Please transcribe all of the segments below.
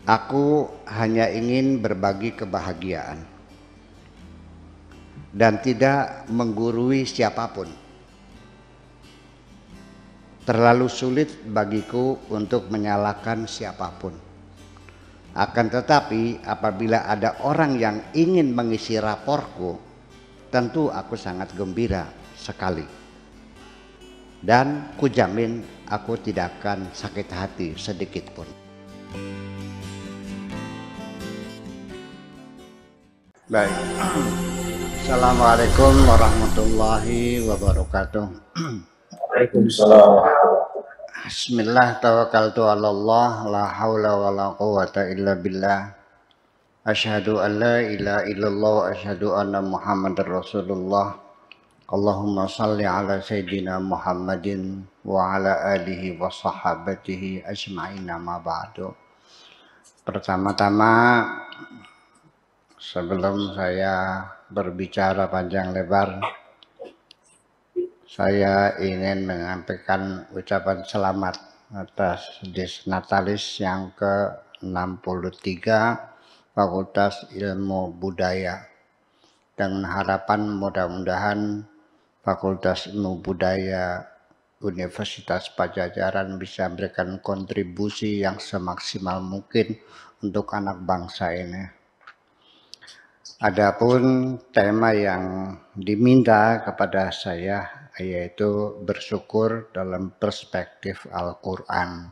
Aku hanya ingin berbagi kebahagiaan dan tidak menggurui siapapun. Terlalu sulit bagiku untuk menyalahkan siapapun. Akan tetapi apabila ada orang yang ingin mengisi raporku, tentu aku sangat gembira sekali. Dan kujamin aku tidak akan sakit hati sedikit pun. Baik. Assalamualaikum warahmatullahi wabarakatuh. Waalaikumsalam. Bismillah, tawakkaltu 'ala Allah, la haula wala quwwata illa billah. Asyhadu an la ilaha illallah wa asyhadu anna Muhammadar Rasulullah. Allahumma shalli ala sayyidina Muhammadin wa ala alihi wa sahabatihi ajma'in, ma ba'du. Pertama-tama, sebelum saya berbicara panjang lebar, saya ingin menyampaikan ucapan selamat atas Disnatalis yang ke-63 Fakultas Ilmu Budaya, dengan harapan mudah-mudahan Fakultas Ilmu Budaya Universitas Padjadjaran bisa memberikan kontribusi yang semaksimal mungkin untuk anak bangsa ini. Adapun tema yang diminta kepada saya yaitu bersyukur dalam perspektif Al-Quran.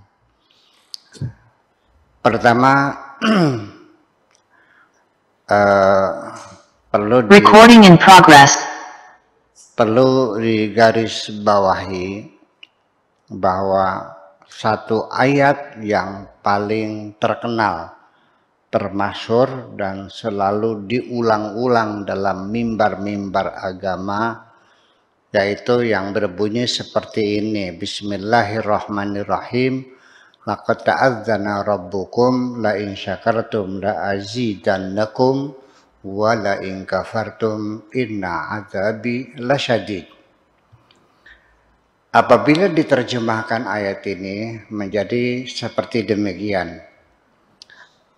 Pertama, perlu digarisbawahi bahwa satu ayat yang paling terkenal, termasyhur dan selalu diulang-ulang dalam mimbar-mimbar agama, yaitu yang berbunyi seperti ini: Bismillahirrahmanirrahim. Laqad ta'adzana rabbukum la in syakartum la azidannakum wa la in kafartum inna adzabi lasyadid. Apabila diterjemahkan ayat ini menjadi seperti demikian: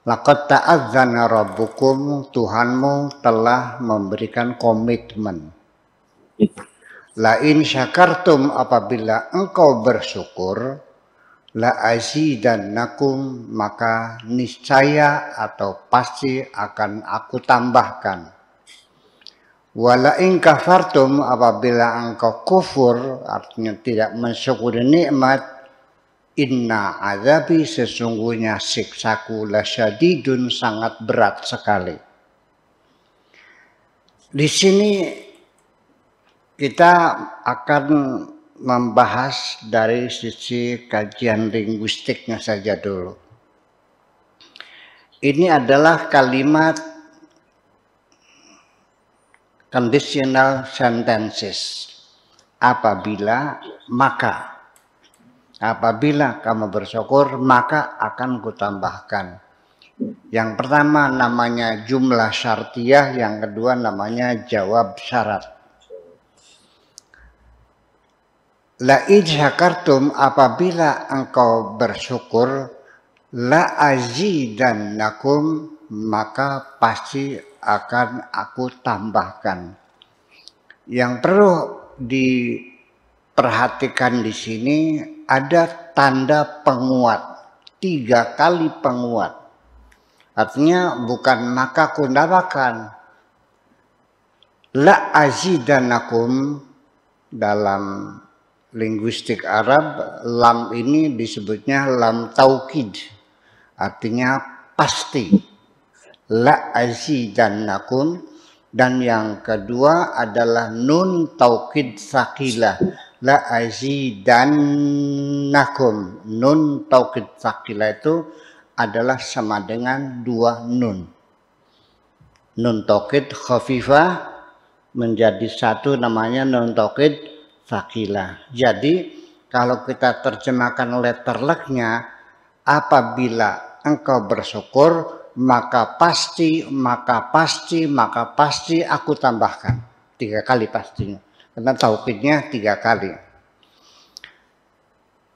Laqad ta'adzana rabbukum, Tuhanmu telah memberikan komitmen. La in syakartum, apabila engkau bersyukur, la azidannakum, maka niscaya atau pasti akan aku tambahkan. Wala in kafartum, apabila engkau kufur, artinya tidak mensyukuri nikmat, inna azabi, sesungguhnya siksaku lasyadidun, sangat berat sekali. Di sini kita akan membahas dari sisi kajian linguistiknya saja dulu. Ini adalah kalimat conditional sentences. Apabila, maka. Apabila kamu bersyukur, maka akan kutambahkan. Yang pertama namanya jumlah syartiyah, yang kedua namanya jawab syarat. La in syakartum, apabila engkau bersyukur, la azidannakum, maka pasti akan aku tambahkan. Yang perlu diperhatikan di sini ada tanda penguat, 3 kali penguat. Artinya bukan maka ku tambahkan. La azidannakum, dalam linguistik Arab, lam ini disebutnya lam taukid, artinya pasti. La azidannakum. Dan yang kedua adalah nun taukid sakilah, la azidannakum. Nun taukid sakilah itu adalah sama dengan 2 nun. Nun taukid khafifah menjadi 1, namanya nun taukid sakilah. Jadi kalau kita terjemahkan letterleknya, apabila engkau bersyukur, maka pasti aku tambahkan. 3 kali pastinya, karena taukidnya 3 kali.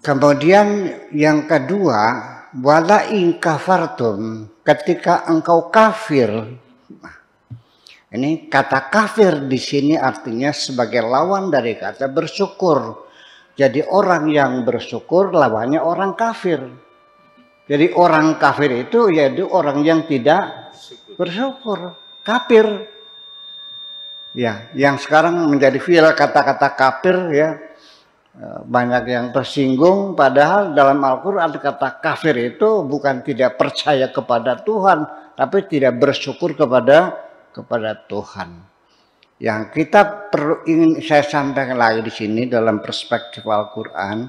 Kemudian yang kedua, wala in kafartum, ketika engkau kafir. Ini kata kafir di sini artinya sebagai lawan dari kata bersyukur. Jadi orang yang bersyukur lawannya orang kafir. Jadi orang kafir itu yaitu orang yang tidak bersyukur, kafir. Ya, yang sekarang menjadi viral kata-kata kafir ya. Banyak yang tersinggung, padahal dalam Al-Quran kata kafir itu bukan tidak percaya kepada Tuhan, tapi tidak bersyukur kepada Tuhan. Yang kita perlu ingin saya sampaikan lagi di sini dalam perspektif Al-Quran,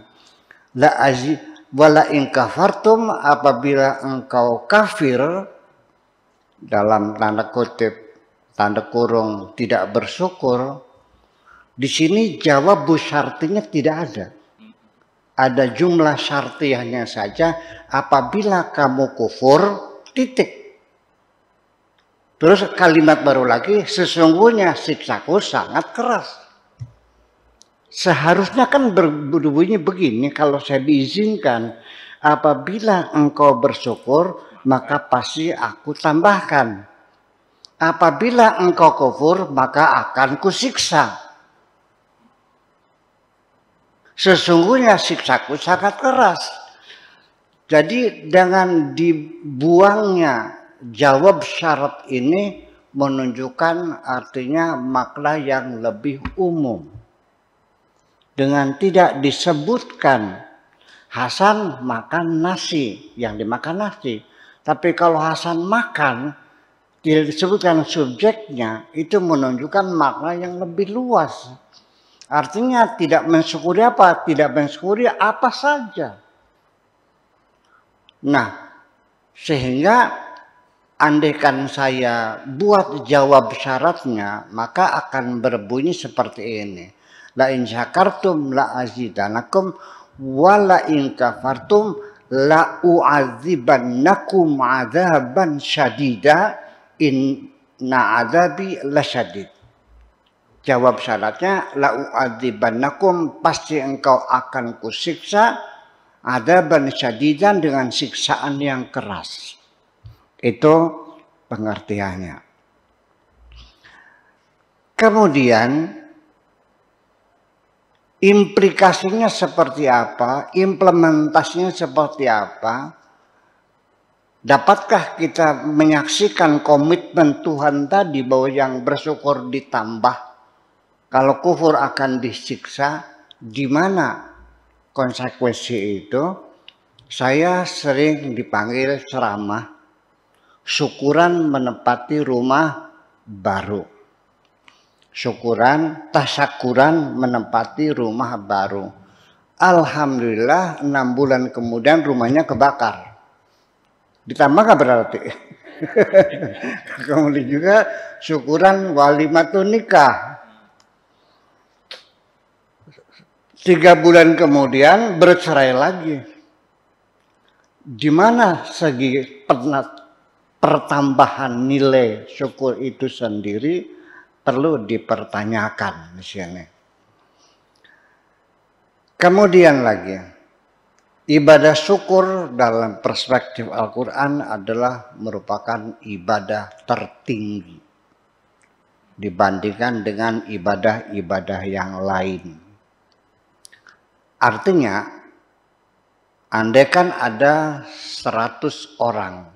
wala in kafartum, apabila engkau kafir dalam tanda kutip tanda kurung tidak bersyukur. Di sini jawab syartinya tidak ada. Ada jumlah syartiyahnya saja, apabila kamu kufur, titik. Terus kalimat baru lagi, sesungguhnya siksaku sangat keras. Seharusnya kan berbunyi begini, kalau saya diizinkan, apabila engkau bersyukur, maka pasti aku tambahkan. Apabila engkau kufur, maka akan kusiksa. Sesungguhnya siksaku sangat keras. Jadi dengan dibuangnya jawab syarat ini menunjukkan artinya makna yang lebih umum. Dengan tidak disebutkan Hasan makan nasi, yang dimakan nasi. Tapi kalau Hasan makan, tidak disebutkan subjeknya, itu menunjukkan makna yang lebih luas. Artinya tidak mensyukuri apa? Tidak mensyukuri apa saja. Nah, sehingga andaikan saya buat jawab syaratnya, maka akan berbunyi seperti ini. La in syakartum la azidanakum wa la in kafartum la u'adzibannakum 'adzaban syadida inna 'adzabi lasyadid. Jawab syaratnya la u'adzibannakum, pasti engkau akan kusiksa, adzaban syadidan, dengan siksaan yang keras. Itu pengertiannya. Kemudian implikasinya seperti apa, implementasinya seperti apa? Dapatkah kita menyaksikan komitmen Tuhan tadi bahwa yang bersyukur ditambah, kalau kufur akan disiksa? Di mana konsekuensi itu? Saya sering dipanggil ceramah syukuran menempati rumah baru. Syukuran, tasyakuran menempati rumah baru. Alhamdulillah 6 bulan kemudian rumahnya kebakar. Ditambah nggak berarti? Kemudian juga syukuran walimatun nikah. 3 bulan kemudian bercerai lagi. Di mana segi pertambahan nilai syukur itu sendiri perlu dipertanyakan di sini. Kemudian lagi, ibadah syukur dalam perspektif Al-Quran adalah merupakan ibadah tertinggi dibandingkan dengan ibadah-ibadah yang lain. Artinya, andaikan ada 100 orang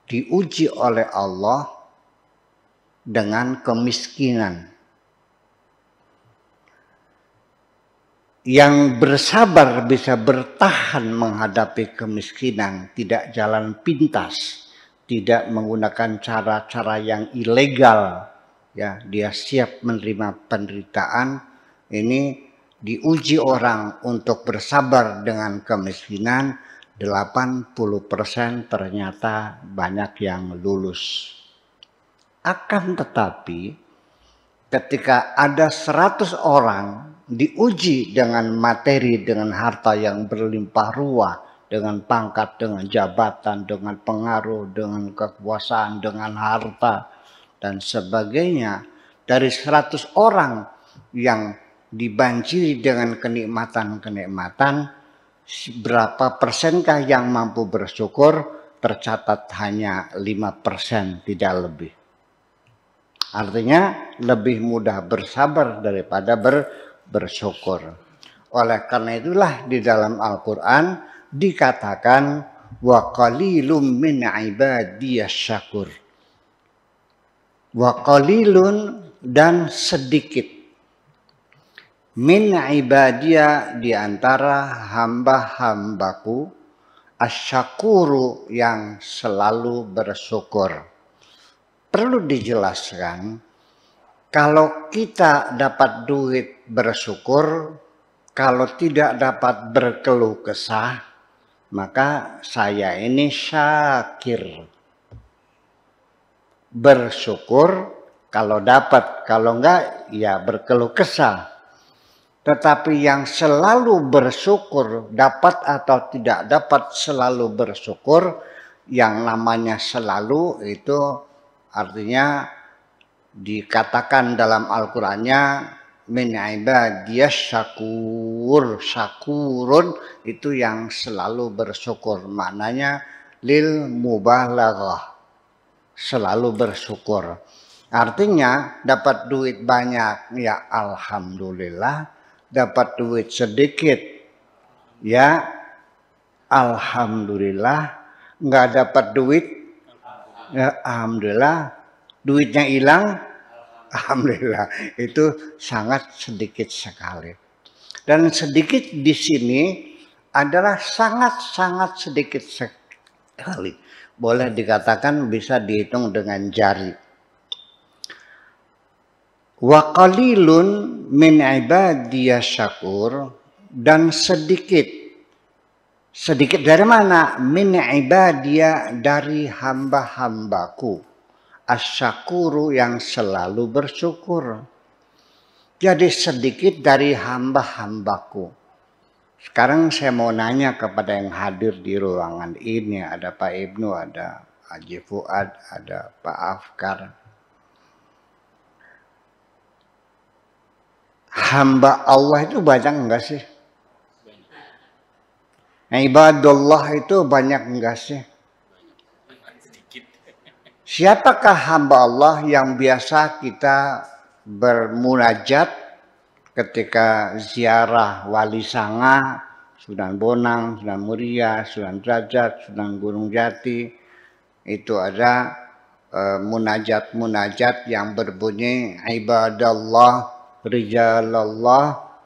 diuji oleh Allah dengan kemiskinan, yang bersabar bisa bertahan menghadapi kemiskinan, tidak jalan pintas, tidak menggunakan cara-cara yang ilegal, ya, dia siap menerima penderitaan. Ini diuji orang untuk bersabar dengan kemiskinan, 80% ternyata banyak yang lulus. Akan tetapi ketika ada 100 orang diuji dengan materi, dengan harta yang berlimpah ruah, dengan pangkat, dengan jabatan, dengan pengaruh, dengan kekuasaan, dengan harta dan sebagainya, dari 100 orang yang dibanjiri dengan kenikmatan-kenikmatan, berapa persenkah yang mampu bersyukur? Tercatat hanya 5%, tidak lebih. Artinya lebih mudah bersabar daripada bersyukur. Oleh karena itulah di dalam Al-Quran dikatakan wa qalilum min ibadiyas syakur. Wa qalilun, dan sedikit, min ibadiya, di antara hamba-hambaku, asyakuru, yang selalu bersyukur. Perlu dijelaskan, kalau kita dapat duit bersyukur, kalau tidak dapat berkeluh kesah, maka saya ini syakir. Bersyukur kalau dapat, kalau enggak ya berkeluh kesah. Tetapi yang selalu bersyukur, dapat atau tidak dapat selalu bersyukur, yang namanya selalu itu artinya dikatakan dalam Al-Qur'annya min ibadiyas syakur. Syakurun itu yang selalu bersyukur, maknanya lil mubalaghah, selalu bersyukur. Artinya dapat duit banyak ya alhamdulillah, dapat duit sedikit ya alhamdulillah, nggak dapat duit ya alhamdulillah, duitnya hilang alhamdulillah. Itu sangat sedikit sekali. Dan sedikit di sini adalah sangat-sangat sedikit sekali. Boleh dikatakan bisa dihitung dengan jari. Wa qalilun min ibadiyas syakur, dan sedikit. Sedikit dari mana? Min ibadiyah, dari hamba-hambaku. Asyakuru, yang selalu bersyukur. Jadi sedikit dari hamba-hambaku. Sekarang saya mau nanya kepada yang hadir di ruangan ini. Ada Pak Ibnu, ada Haji Fuad, ada Pak Afkar. Hamba Allah itu banyak enggak sih? Ibadullah itu banyak enggak sih? Siapakah hamba Allah yang biasa kita bermunajat ketika ziarah Wali Sanga, Sunan Bonang, Sunan Muria, Sunan Derajat, Sunan Gunung Jati? Itu ada munajat-munajat yang berbunyi ibadallah rijalallah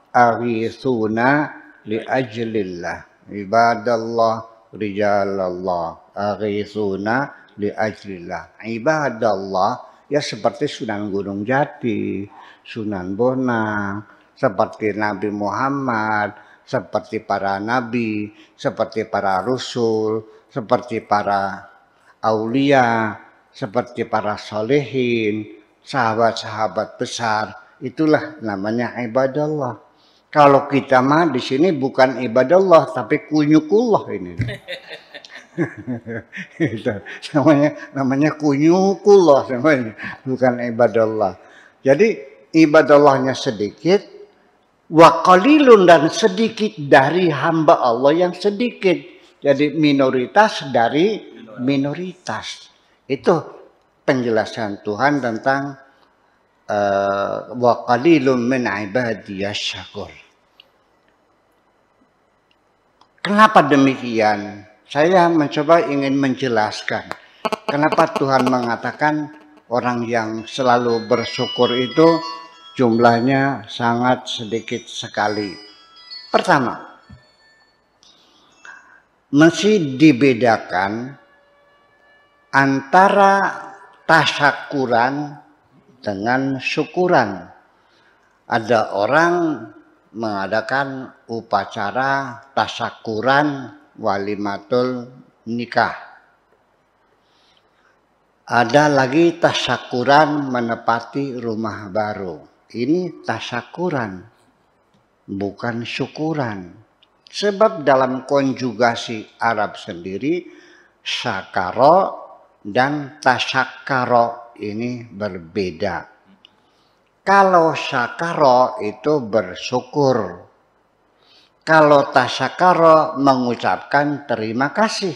aghithuna li ajlillah. Ibadallah rijalallah aghithuna li ajlillah. Ibadallah ya seperti Sunan Gunung Jati, Sunan Bonang, seperti Nabi Muhammad, seperti para nabi, seperti para rasul, seperti para aulia, seperti para solehin, sahabat-sahabat besar. Itulah namanya ibadallah. Kalau kita mah di sini bukan ibadallah tapi kunyukullah ini. Itu namanya kunyukullah namanya, bukan ibadallah. Jadi ibadallahnya sedikit, wa qalilun, dan sedikit dari hamba Allah yang sedikit. Jadi minoritas dari minoritas. Itu penjelasan Tuhan tentang wa qalilun min ibadiyas syakur. Kenapa demikian? Saya mencoba ingin menjelaskan kenapa Tuhan mengatakan orang yang selalu bersyukur itu jumlahnya sangat sedikit sekali. Pertama, mesti dibedakan antara tasyakuran dengan syukuran. Ada orang mengadakan upacara tasyakuran walimatul nikah. Ada lagi tasyakuran menepati rumah baru. Ini tasyakuran, bukan syukuran. Sebab dalam konjugasi Arab sendiri, syakaro dan tasyakaro ini berbeda. Kalau syakaro itu bersyukur. Kalau tasyakara mengucapkan terima kasih.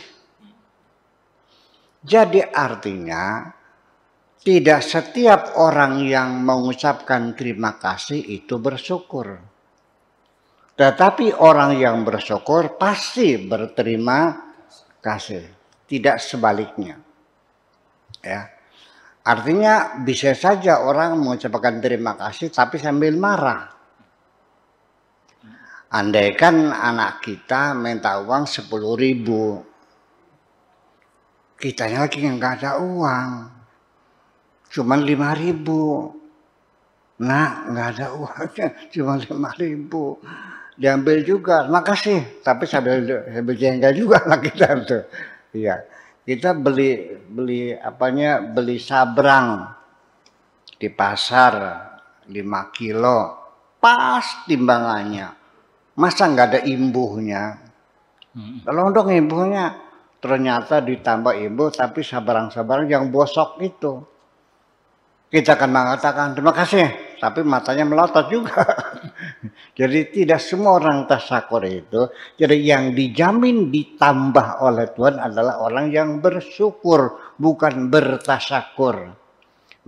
Jadi artinya tidak setiap orang yang mengucapkan terima kasih itu bersyukur. Tetapi orang yang bersyukur pasti berterima kasih. Tidak sebaliknya. Ya. Artinya bisa saja orang mengucapkan terima kasih tapi sambil marah. Andaikan anak kita minta uang 10.000, kitanya lagi nggak ada uang, cuman 5.000. Nah, nggak ada uangnya, cuma 5.000. Diambil juga, makasih. Tapi sambil jengkel juga lah kita tuh. Iya, kita beli sabrang di pasar 5 kilo, pas timbangannya. Masa nggak ada imbuhnya? Kalau untuk imbuhnya ternyata ditambah imbuh, tapi sabarang-sabarang yang bosok itu. Kita akan mengatakan terima kasih, tapi matanya melotot juga. Jadi tidak semua orang tasyakur itu. Jadi yang dijamin ditambah oleh Tuhan adalah orang yang bersyukur, bukan bertasyakur.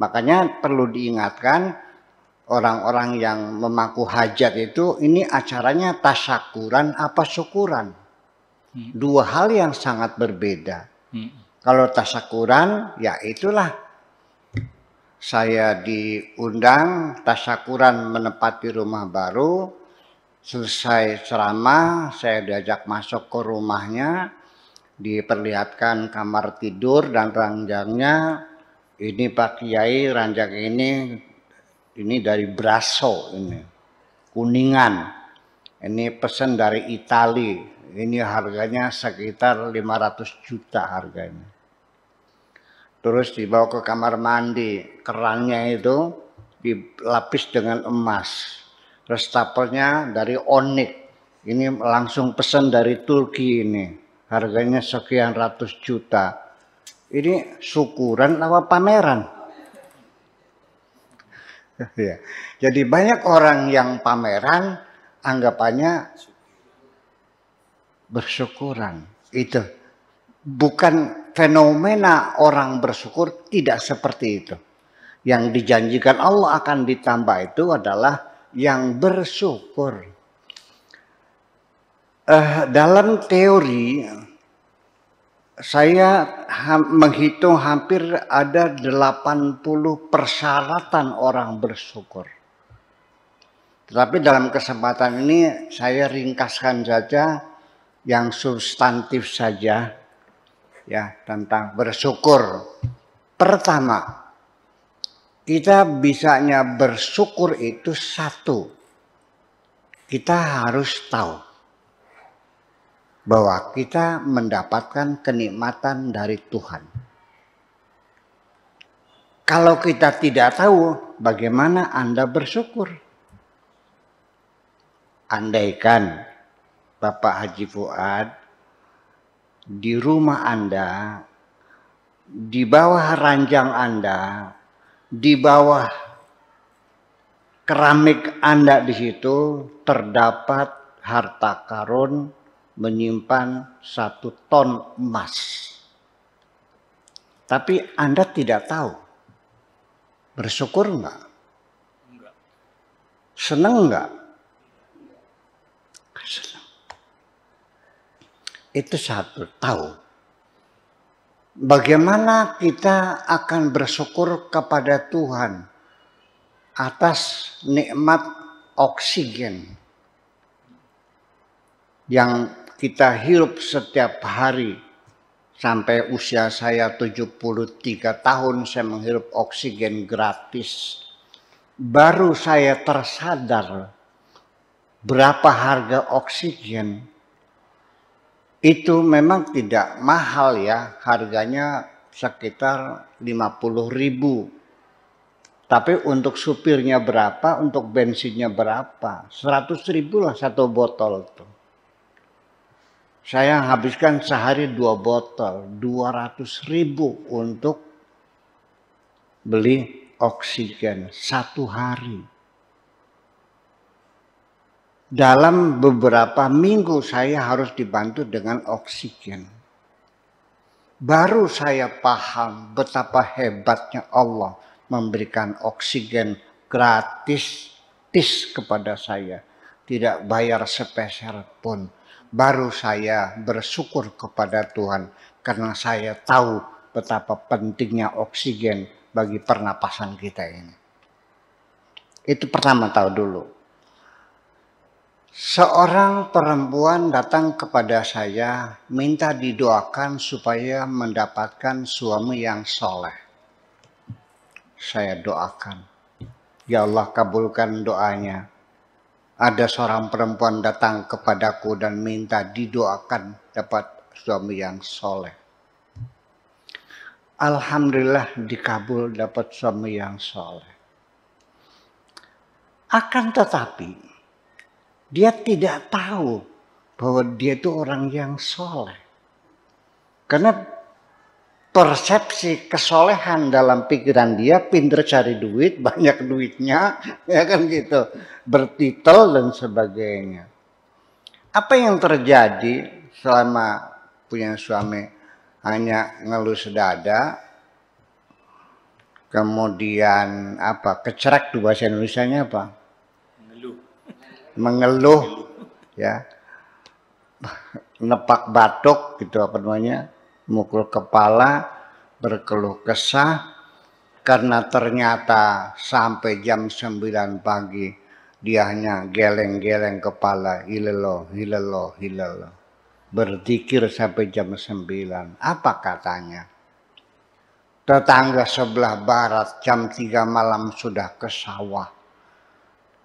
Makanya perlu diingatkan, orang-orang yang memaku hajat itu, ini acaranya tasyakuran apa syukuran? Dua hal yang sangat berbeda. Kalau tasyakuran, ya itulah saya diundang tasyakuran menempati rumah baru. Selesai ceramah, saya diajak masuk ke rumahnya, diperlihatkan kamar tidur dan ranjangnya. Ini Pak Kiai, ranjang ini dari Braso, ini Kuningan, ini pesan dari Itali, ini harganya sekitar 500 juta harganya. Terus dibawa ke kamar mandi, kerannya itu dilapis dengan emas, restaplenya dari onik, ini langsung pesan dari Turki, ini harganya sekian ratus juta. Ini syukuran apa pameran? Ya. Jadi banyak orang yang pameran anggapannya bersyukuran. Itu bukan fenomena orang bersyukur, tidak seperti itu. Yang dijanjikan Allah akan ditambah itu adalah yang bersyukur. Dalam teori saya menghitung hampir ada 80 persyaratan orang bersyukur. Tetapi dalam kesempatan ini saya ringkaskan saja yang substantif saja ya tentang bersyukur. Pertama, kita bisanya bersyukur itu satu. Kita harus tahu bahwa kita mendapatkan kenikmatan dari Tuhan. Kalau kita tidak tahu, bagaimana Anda bersyukur? Andaikan Bapak Haji Fuad di rumah Anda, di bawah ranjang Anda, di bawah keramik Anda di situ terdapat harta karun menyimpan 1 ton emas. Tapi Anda tidak tahu. Bersyukur enggak? Senang enggak? Senang. Itu satu, tahu. Bagaimana kita akan bersyukur kepada Tuhan atas nikmat oksigen yang kita hirup setiap hari. Sampai usia saya 73 tahun saya menghirup oksigen gratis. Baru saya tersadar berapa harga oksigen. Itu memang tidak mahal ya, harganya sekitar 50.000. Tapi untuk supirnya berapa, untuk bensinnya berapa? 100.000 lah 1 botol itu. Saya habiskan sehari 2 botol, 200.000 untuk beli oksigen 1 hari. Dalam beberapa minggu saya harus dibantu dengan oksigen. Baru saya paham betapa hebatnya Allah memberikan oksigen gratis kepada saya. Tidak bayar sepeser pun. Baru saya bersyukur kepada Tuhan karena saya tahu betapa pentingnya oksigen bagi pernapasan kita ini. Itu pertama tahu dulu. Seorang perempuan datang kepada saya minta didoakan supaya mendapatkan suami yang soleh. Saya doakan. Ya Allah, kabulkan doanya. Ada seorang perempuan datang kepadaku dan minta didoakan dapat suami yang soleh. Alhamdulillah dikabul dapat suami yang soleh. Akan tetapi dia tidak tahu bahwa dia itu orang yang soleh. Karena persepsi kesolehan dalam pikiran dia, pinter cari duit, banyak duitnya, ya kan gitu, bertitel dan sebagainya. Apa yang terjadi selama punya suami hanya ngeluh sedada, kemudian apa? Kecerek tuh bahasa Indonesianya apa? Mengeluh, ya, nepak batuk gitu apa namanya? Mukul kepala, berkeluh kesah, karena ternyata sampai jam 9 pagi dia hanya geleng-geleng kepala, hilelo, berzikir sampai jam 9. Apa katanya? Tetangga sebelah barat jam 3 malam sudah ke sawah.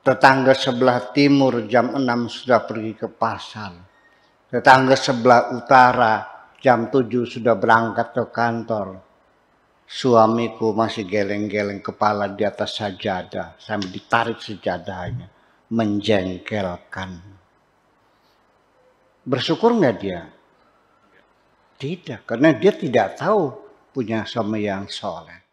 Tetangga sebelah timur jam 6 sudah pergi ke pasar. Tetangga sebelah utara jam 7 sudah berangkat ke kantor. Suamiku masih geleng-geleng kepala di atas sajadah sambil ditarik sajadahnya. Menjengkelkan. Bersyukur nggak dia? Tidak, karena dia tidak tahu punya suami yang soleh.